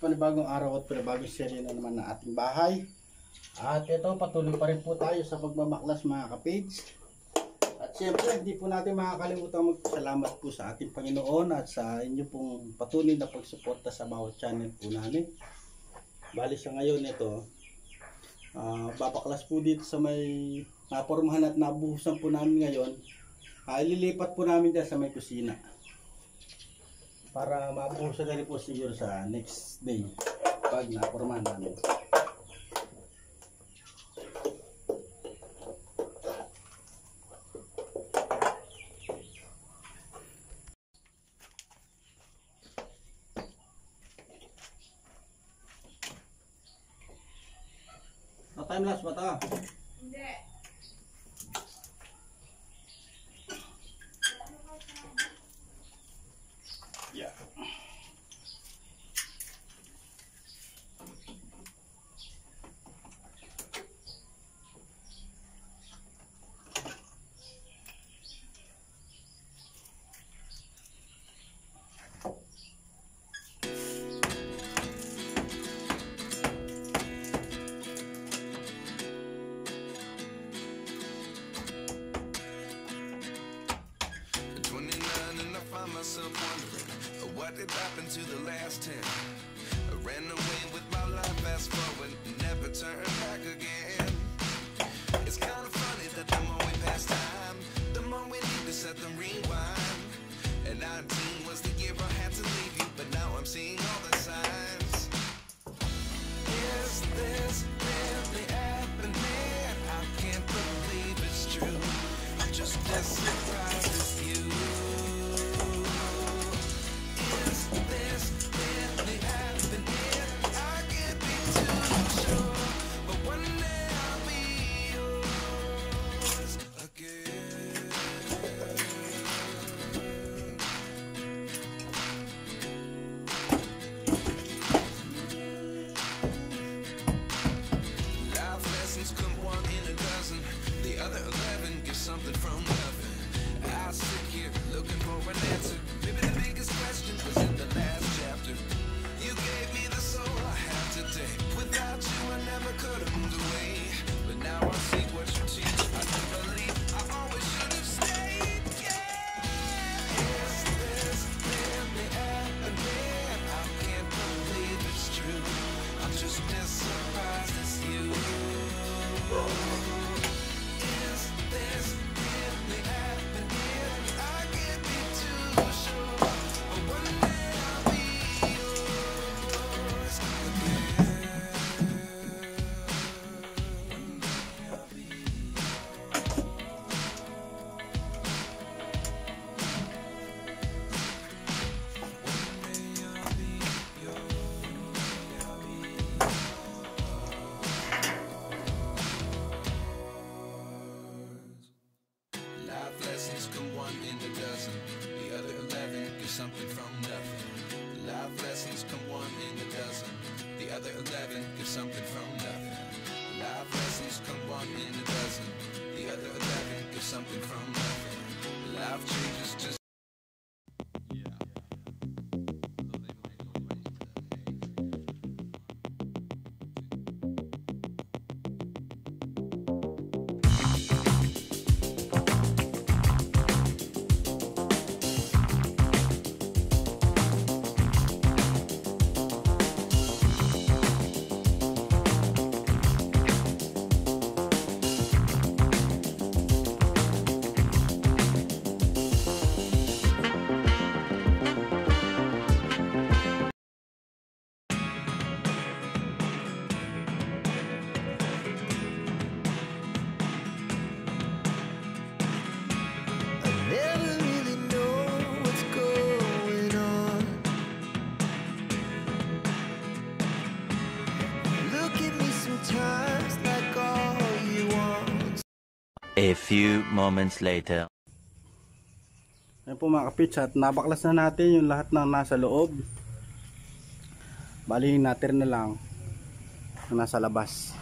panibagong araw at panibagong serye na naman ng ating bahay. At ito, patuloy pa rin po tayo sa pagbabaklas mga kapage. At siyempre, hindi po natin makakalimutan magpasalamat po sa ating Panginoon at sa inyo pong patuloy na pagsuporta sa bawat channel po namin. Bali sa ngayon ito, babaklas po dito sa may napormahan at nabuhusan po namin ngayon. Ililipat po namin dyan sa may kusina para mabuhusan na rin po siguro sa next day pag napormahan namin. Time lapse ba ito? Hindi. Yeah. Myself wondering what did happen to the last 10. I ran away with my life, fast forward, never turn back again. It's kind of funny that the more we pass time, the more we need to set them rewind. And 19 was the year I had to leave you, but now I'm seeing all the signs. Is this really happening? I can't believe it's true. I'm just as surprised as you. Something from nothing. I sit here looking for an answer. Maybe the biggest question was in the last chapter. You gave me the soul I have today. Without you I never could have moved away. But now I see what you teach. I do believe I always should have stayed. Yeah. Is this really happening? I can't believe it's true. I'm just as surprised as you. Something from nothing. Life lessons come one in a dozen. The other 11 give something from nothing. Life lessons come one in a dozen. The other 11 give something from nothing. Life changes just. A few moments later. Ayan po mga kapits, at nabaklas na natin yung lahat ng nasa loob. Bali natin na lang yung nasa labas.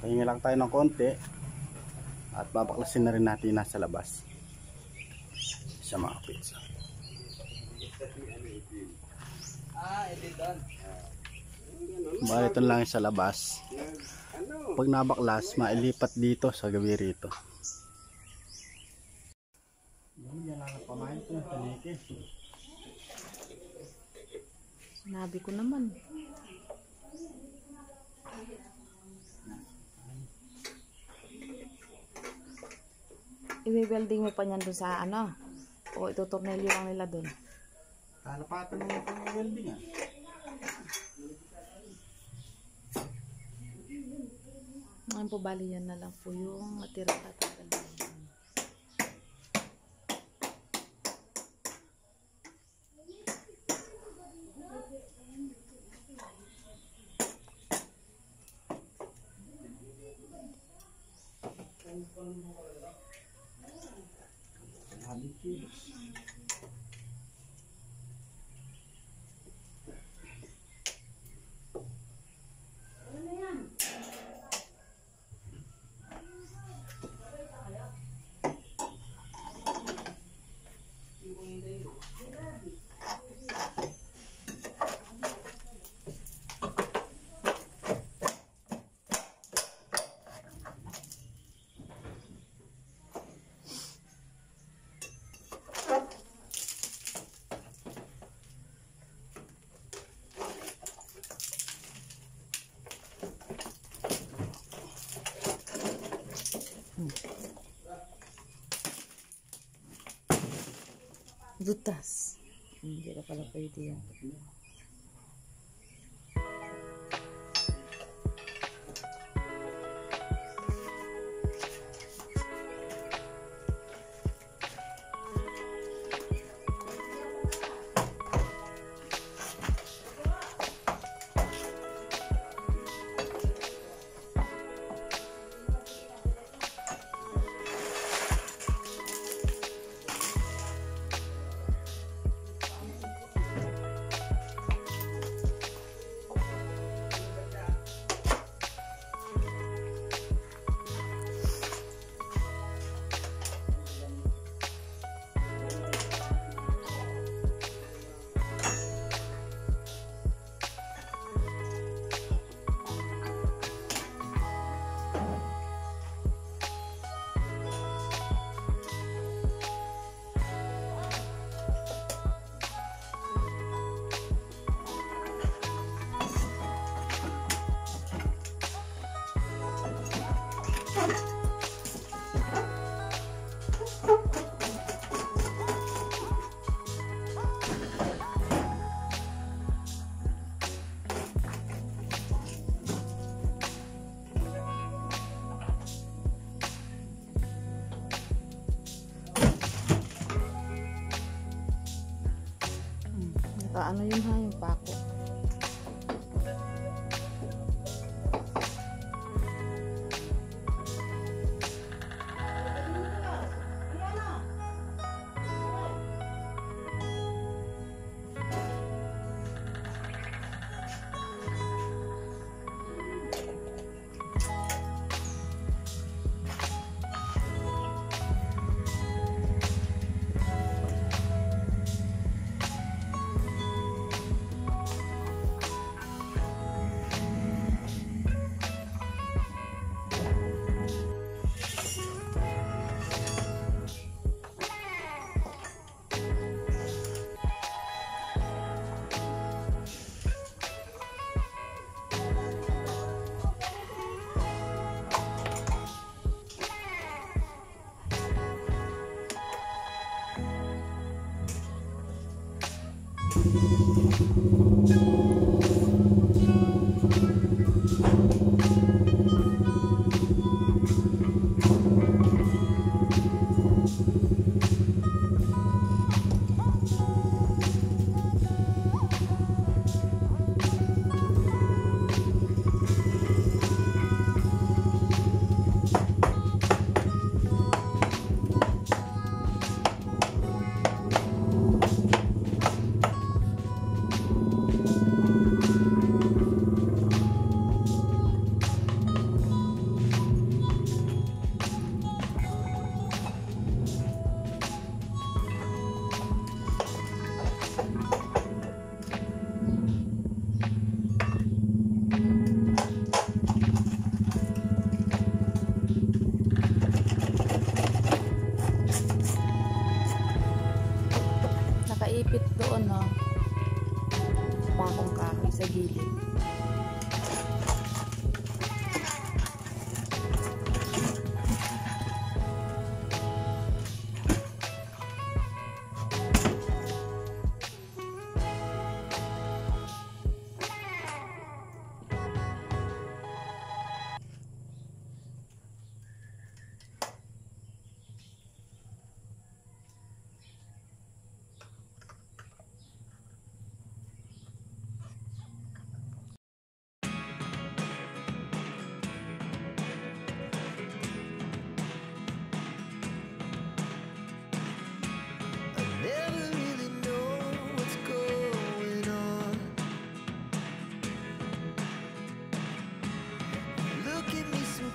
Pahinga lang tayo ng konti at babaklasin na rin natin nasa labas sa mga kapits. Bali ito lang sa labas. Pag nabaklas, mailipat dito sa gabi rito. Yan lang ang pamahin ko ng tanike. Sinabi ko naman. I-welding mo pa niyan dun sa ano? O itutornilyo lang nila dun? Kalapatan mo yung welding ah. Ngayon po bali yan na lang po yung matira tatagal. Butas. Hindi na pala pwede yan. Ano yun ha, yung pako.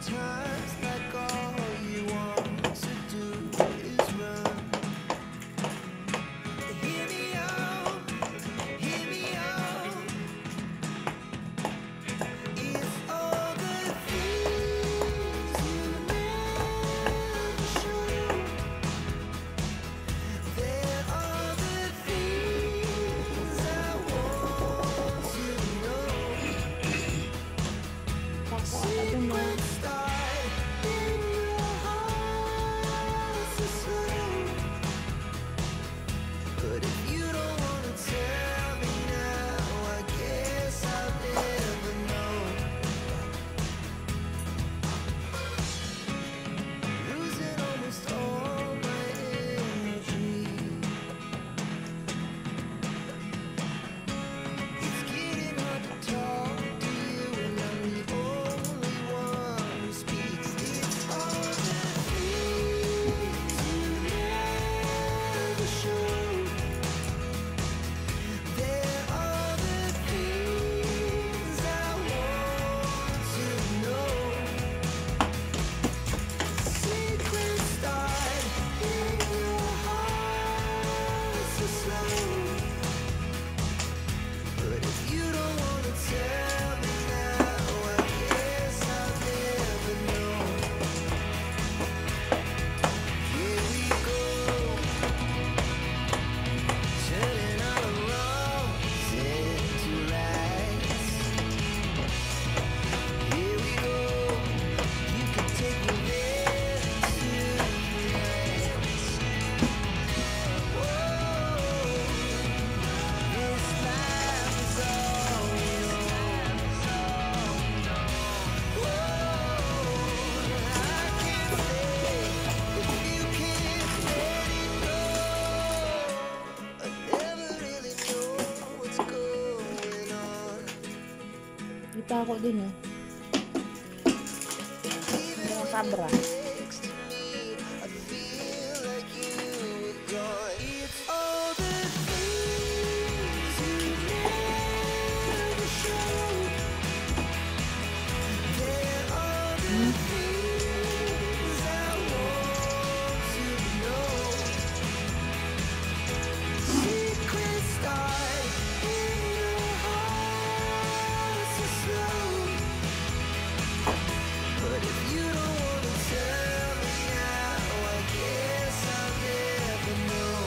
sometimes like all you want to do is run. Hear me out, hear me out. It's all the things you never show. There are the things I want to know. Secrets start in your heart so slow. But if you don't wanna tell me now, I guess I'll never know. Losing almost all my energy. It's getting hard to talk to you, and I'm the only one who speaks. It's all the things you never show. There are the things I want to know. Secrets start in your heart so slow. But if you don't wanna tell me now, I guess I'll never know. Here we go, turning all the wrongs into rights. Here we go, you can take me there tonight. Whoa, this life is all yours. Whoa, I can't stay if you can't let it go. I never really know what's going on. Kita ako dun eh. Mga kabra. Next to me, I feel like you were gone. It's all the things you never show. There are the things I want to know. Secrets start in your heart so slow. But if you don't wanna tell me now, I guess I'll never know.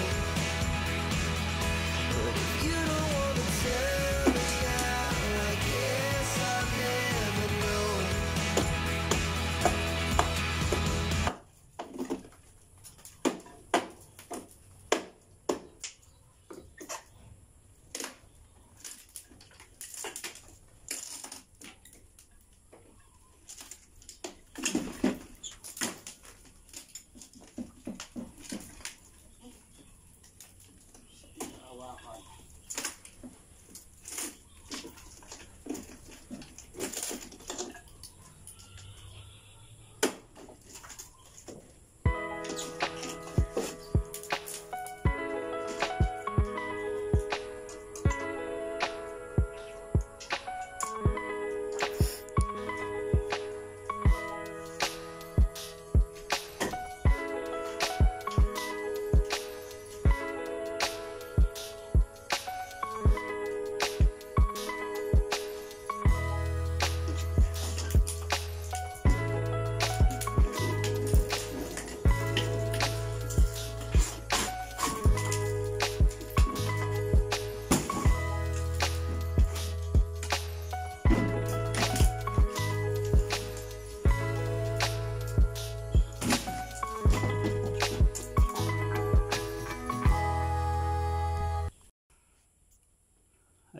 But if you don't wanna tell me now, I guess I'll never know.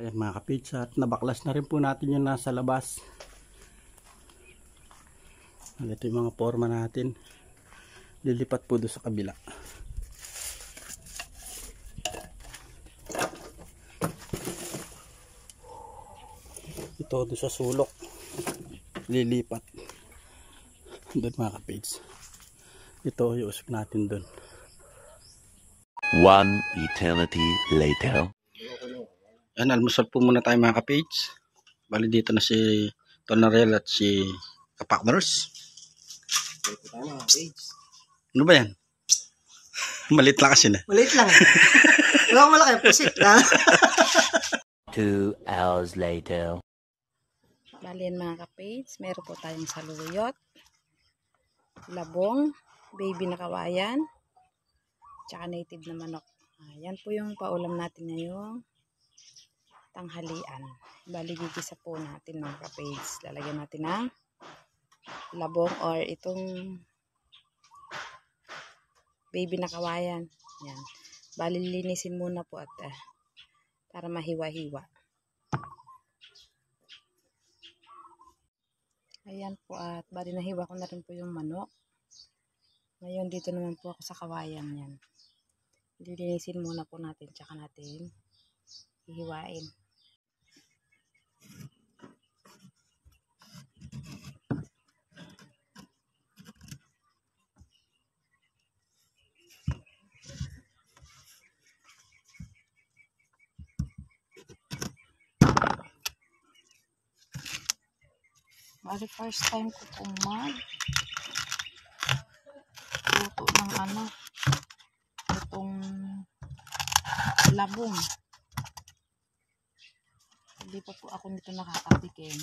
Ayan mga kapits, at nabaklas na rin po natin yung nasa labas. Ito yung mga forma natin. Lilipat po doon sa kabila. Ito doon sa sulok. Lilipat. Doon mga kapits. Ito yung usok natin doon. One eternity later. Yan, almusal po muna tayo mga kapage. Bali dito na si Tonarel at si Kapakners. Ito tayo mga page. Ano ba yan? Malit lang kasi na. Maliit lang. Wala ko malaki. Pusit na. 2 hours later. Bali yan mga ka-page, meron po tayong saluyot, labong, baby na kawayan, tsaka native na manok. Yan po yung paulam natin ngayong tanghalian. Bali gigisa po natin mga ka-page. Lalagyan natin ng labong or itong baby na kawayan. Yan. Bali linisin muna po at para mahiwa-hiwa. Ayan po at bali nahiwa ko na rin po yung manok. Ngayon dito naman po ako sa kawayan yan. Lilinisin muna po natin tsaka natin hihiwain. Bali first time ko pong luto ng itong labong. Hindi pa po ako nito nakakatikim.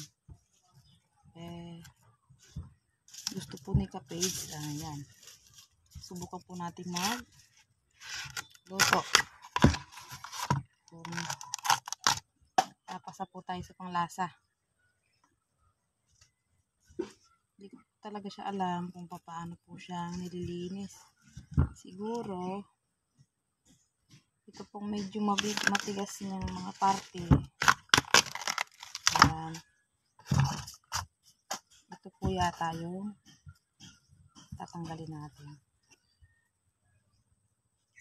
Gusto po ni ka-page. Ayan. Subukan po natin luto. Tapasa po tayo sa panglasa. Hindi ko talaga siya alam kung paano po siyang nililinis. Siguro, ito pong medyo matigas niyang mga parte. Ayan. Ito po yata yung tatanggalin natin.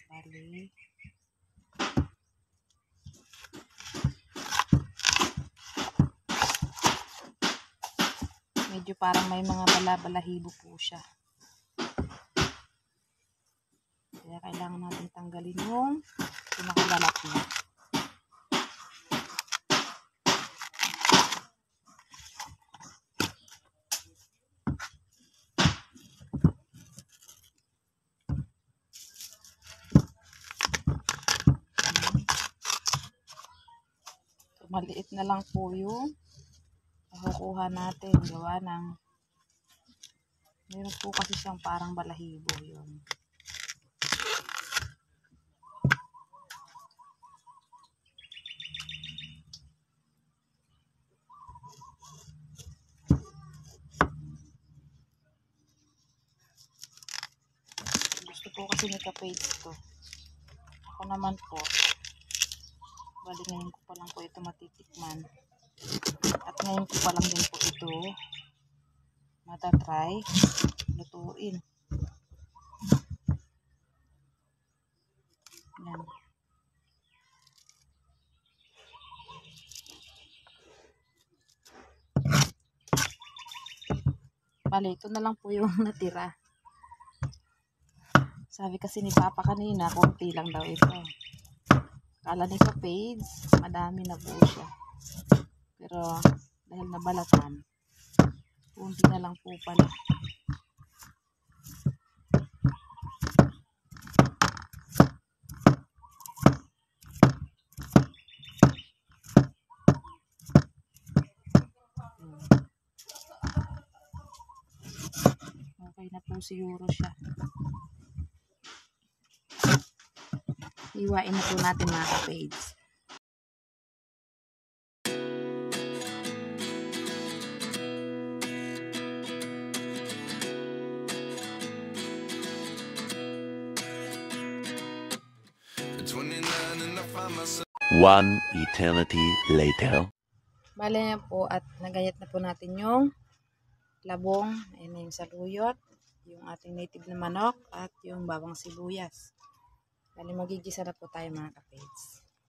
Bali. Medyo parang may mga balahibo po siya. Kaya kailangan natin tanggalin yung pinakabalat niya. Maliit na lang po yung makukuha natin. Gawa ng meron po kasi siyang parang balahibo yun. Gusto po kasi ni ka-page to. Ako naman po, bali ngayon ko pa lang po ito matitikman. At ngayon ko pa lang din po ito matatry lutuin. Yan. Bali, ito na lang po yung natira. Sabi kasi ni Papa kanina, konti lang daw ito. Kala ni sa page, madami na po siya. Pero, dahil nabalatan, konti na lang po pala. Okay na po siguro siya. Iwain na po natin mga ka-page. At 29 and I find myself 1 eternity later. Bale na po at nagayat na po natin yung labong, ayan na yung saluyot, yung ating native na manok at yung bawang sibuyas. Bale magigisa na po tayo mga ka-page.